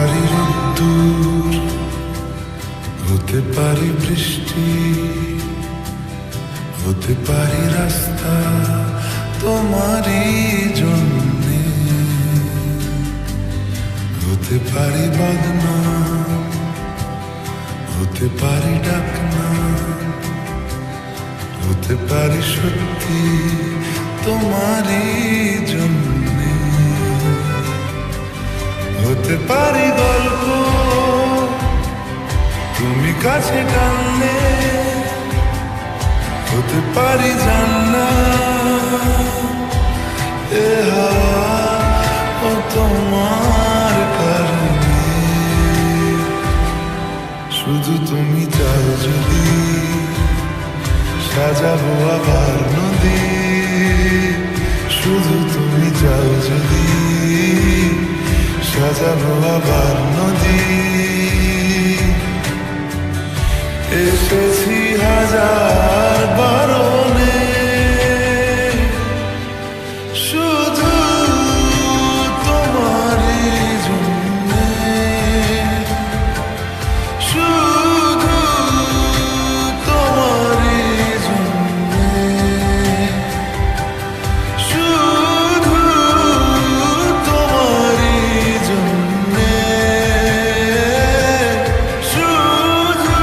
পারি রোদ্দুর, হতে পারি বৃষ্টি, হতে পারি রাস্তা তোমারই জন্যে, হতে পারি বাদনা, হতে পারি ডাকনা, হতে পারি সত্যি তোমারই জন্যে, হতে পারি গল্প তুমি কাছে টানলে, হতে পারি জানলা এ হাওয়া ও তোমার কারণে, শুধু তুমি চাও যদি সাজাবো আবার নদী, শুধু তুমি চাও যদি সাজাবো আবার নদী, এসেছি হাজার বারণে, শুধু তোমারই জন্যে, শুধু তোমারই জন্যে, শুধু তোমারই জন্যে, শুধু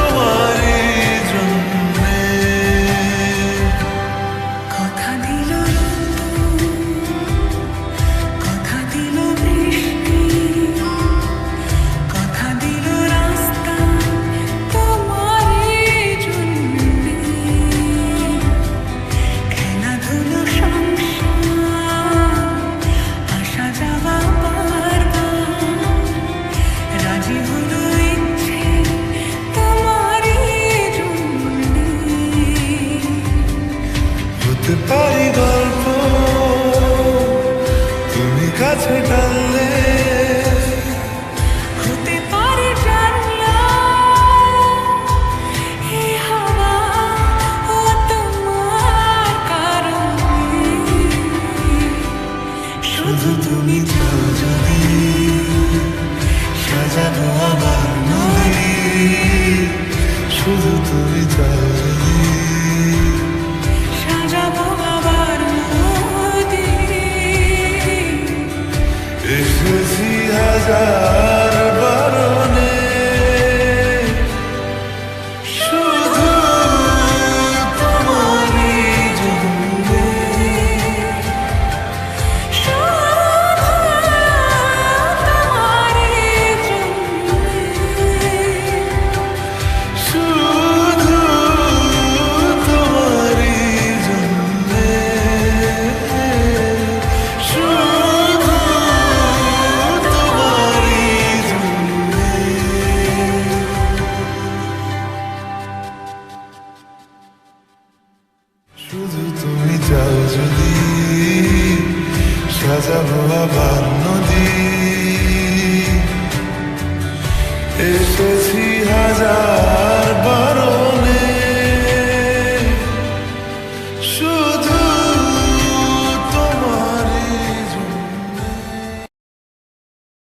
তোমারই জন্যে। কথা দিল কথা দিল বৃষ্টি, কথা দিল রাস্তা তোমারই জন্যে, খেলাধুলো সংসার আসা যাওয়া বারবার, রাজি হলো ইচ্ছে তোমারই জন্যে, হতে পারি গল্প তুমি কাছে টানলে, হতে পারে জানলা এ হাওয়া ও তোমার কারণে, শুধু তুমি চাও যদি সাজাবো আবার নদী, শুধু তুমি চাও যদি সাজাবো আবার নদী, এসেছি হাজার বারণে, শুধু তোমারই জন্যে, শুধু তোমারই জন্যে, শুধু তোমারই জন্যে, শুধু তোমারই জন্যে। শুধু তুমি চাও যদি সাজাবো আবার নদী, এসেছি হাজার